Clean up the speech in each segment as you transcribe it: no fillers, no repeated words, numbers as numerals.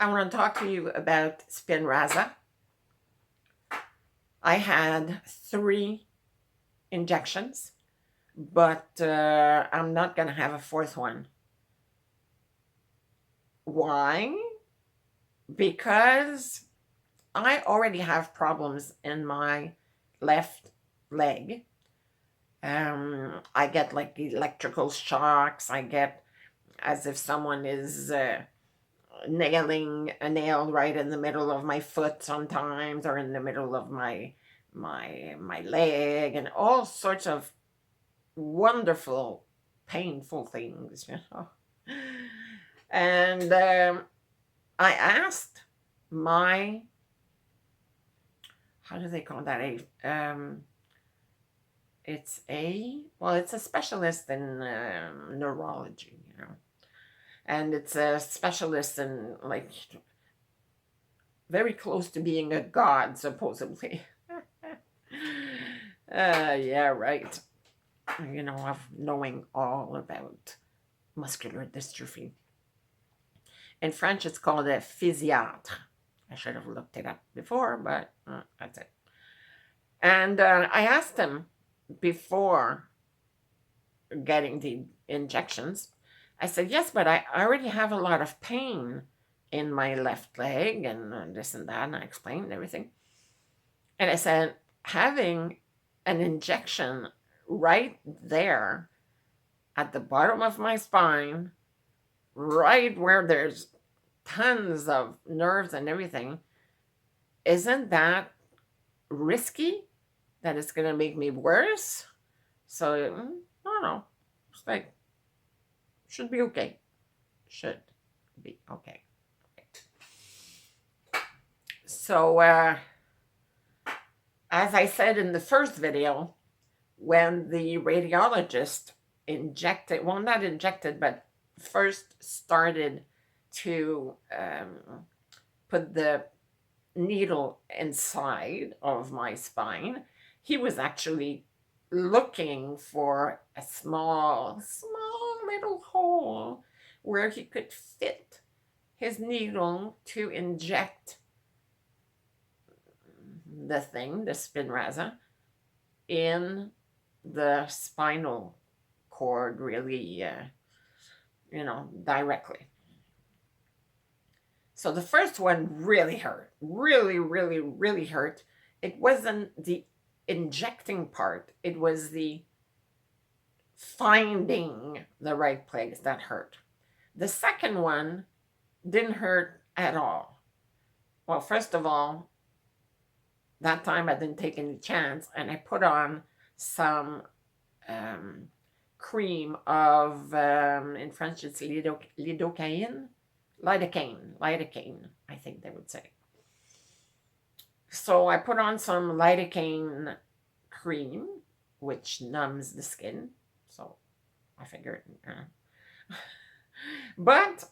I want to talk to you about Spinraza. I had 3 injections, but I'm not going to have a 4th one. Why? Because I already have problems in my left leg. I get like electrical shocks. I get as if someone is nailing a nail right in the middle of my foot sometimes, or in the middle of my leg, and all sorts of wonderful painful things, and I asked my, how do they call that, it's a specialist in neurology, and it's a specialist in, like, very close to being a god, supposedly. Yeah, right. Of knowing all about muscular dystrophy. In French, it's called a physiatre. I should have looked it up before, but that's it. And I asked him before getting the injections, I said, yes, but I already have a lot of pain in my left leg and this and that. And I explained everything. And I said, having an injection right there at the bottom of my spine, right where there's tons of nerves and everything, isn't that risky? That it's going to make me worse? So, I don't know. It's like, should be okay. Should be okay. So, as I said in the first video, when the radiologist injected, well, not injected, but first started to put the needle inside of my spine, he was actually looking for a small little hole where he could fit his needle to inject the Spinraza, in the spinal cord, really, directly. So the first one really hurt, really, really, really hurt. It wasn't the injecting part, it was the finding the right place that hurt. The second one didn't hurt at all. Well, first of all, that time I didn't take any chance, and I put on some cream of, in French it's lidocaine, I think they would say. So I put on some lidocaine cream, which numbs the skin. So I figured, but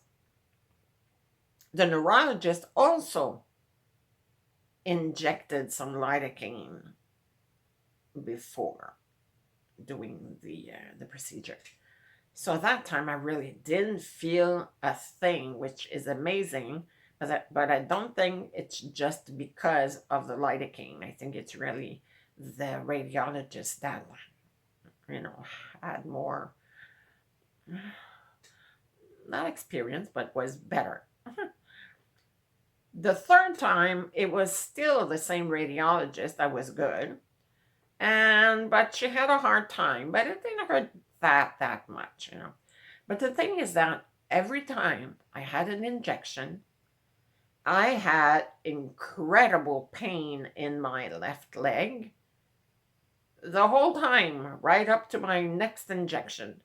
the neurologist also injected some lidocaine before doing the procedure. So that time I really didn't feel a thing, which is amazing. But I don't think it's just because of the lidocaine. I think it's really the radiologist that, had more, not experience, but was better. The third time, it was still the same radiologist that was good, but she had a hard time. But it didn't hurt that much, But the thing is that every time I had an injection, I had incredible pain in my left leg the whole time, right up to my next injection,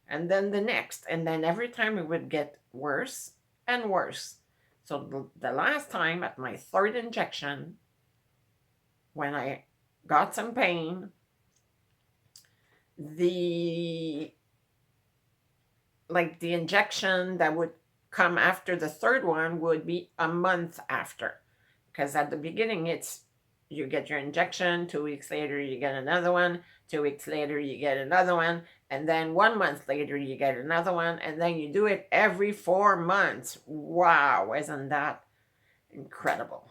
and then the next, and then every time it would get worse and worse. So the last time, at my 3rd injection, when I got some pain, the injection that would come after the 3rd one would be a month after, because at the beginning it's you get your injection, 2 weeks later, you get another one, 2 weeks later, you get another one, and then 1 month later, you get another one, and then you do it every 4 months. Wow, isn't that incredible?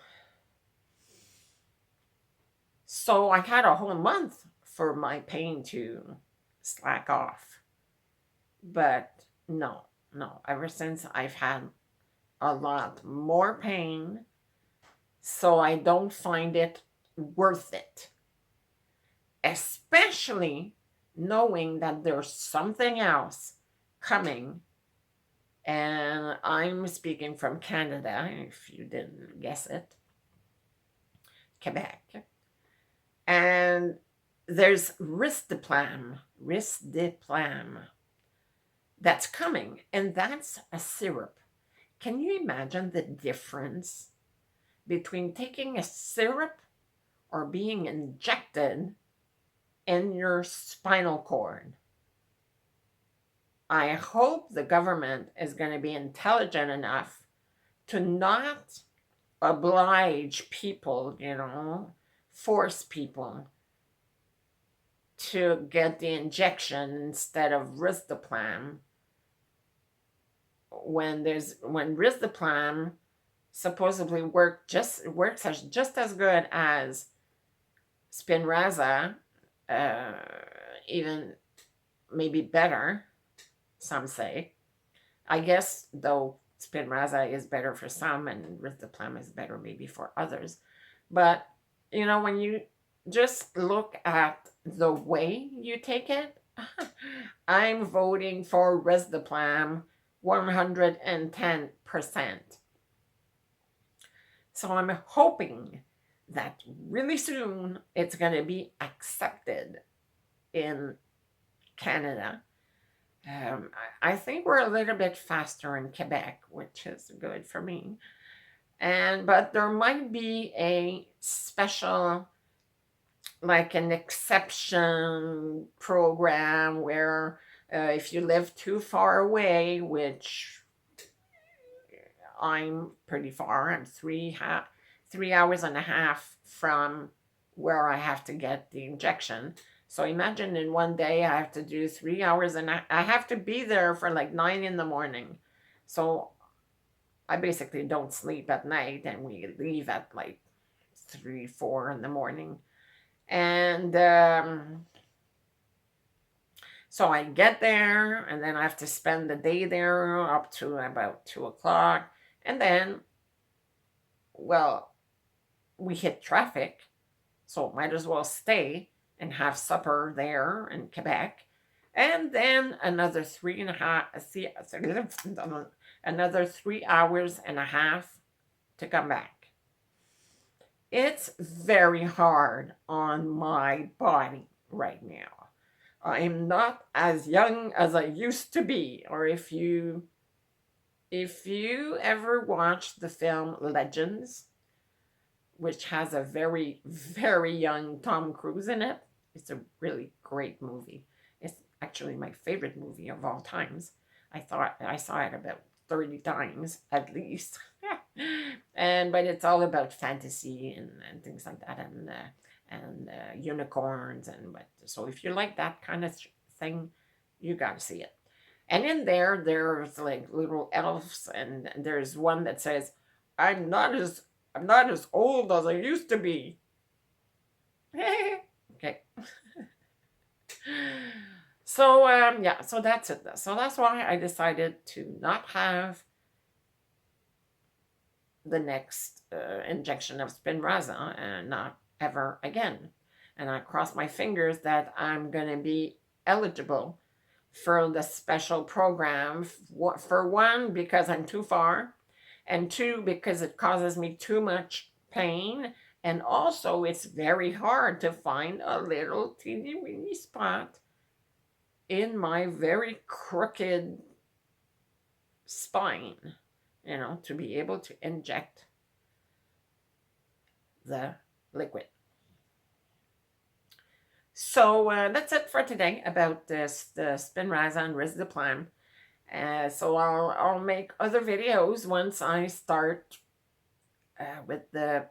So I had a whole month for my pain to slack off. But no, no, ever since I've had a lot more pain, so I don't find it worth it. Especially knowing that there's something else coming. And I'm speaking from Canada, if you didn't guess it, Quebec. And there's Risdiplam that's coming, and that's a syrup. Can you imagine the difference between taking a syrup or being injected in your spinal cord? I hope the government is going to be intelligent enough to not oblige people, force people to get the injection instead of Risdiplam when Risdiplam supposedly works just as good as Spinraza, even maybe better, some say. I guess, though, Spinraza is better for some and Risdiplam is better maybe for others. But, when you just look at the way you take it, I'm voting for Risdiplam 110%. So I'm hoping that really soon it's going to be accepted in Canada. I think we're a little bit faster in Quebec, which is good for me. But there might be a special, like an exception program where if you live too far away, which I'm pretty far, I'm 3.5 hours from where I have to get the injection. So imagine in one day I have to do 3 hours and I have to be there for like 9 in the morning. So I basically don't sleep at night and we leave at like 3, 4 in the morning. And so I get there and then I have to spend the day there up to about 2 o'clock. And then, well, we hit traffic. So might as well stay and have supper there in Quebec. And then another 3.5 to come back. It's very hard on my body right now. I'm not as young as I used to be. Or if you ever watched the film Legends, which has a very, very young Tom Cruise in it, it's a really great movie. It's actually my favorite movie of all times. I thought I saw it about 30 times at least. But it's all about fantasy and things like that, and unicorns, so if you like that kind of thing, you gotta see it. And in there's like little elves, and there's one that says, I'm not as old as I used to be. Okay. So so that's it. So that's why I decided to not have the next injection of Spinraza, and not ever again. And I cross my fingers that I'm going to be eligible for the special program, for one, because I'm too far, and two, because it causes me too much pain, and also it's very hard to find a little teeny weeny spot in my very crooked spine, to be able to inject the liquid. So that's it for today about the Spinraza and Risdiplam. So I'll make other videos once I start with the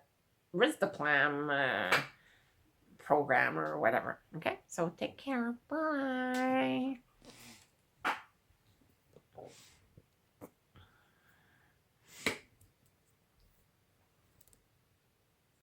Risdiplam program or whatever. Okay, so take care. Bye.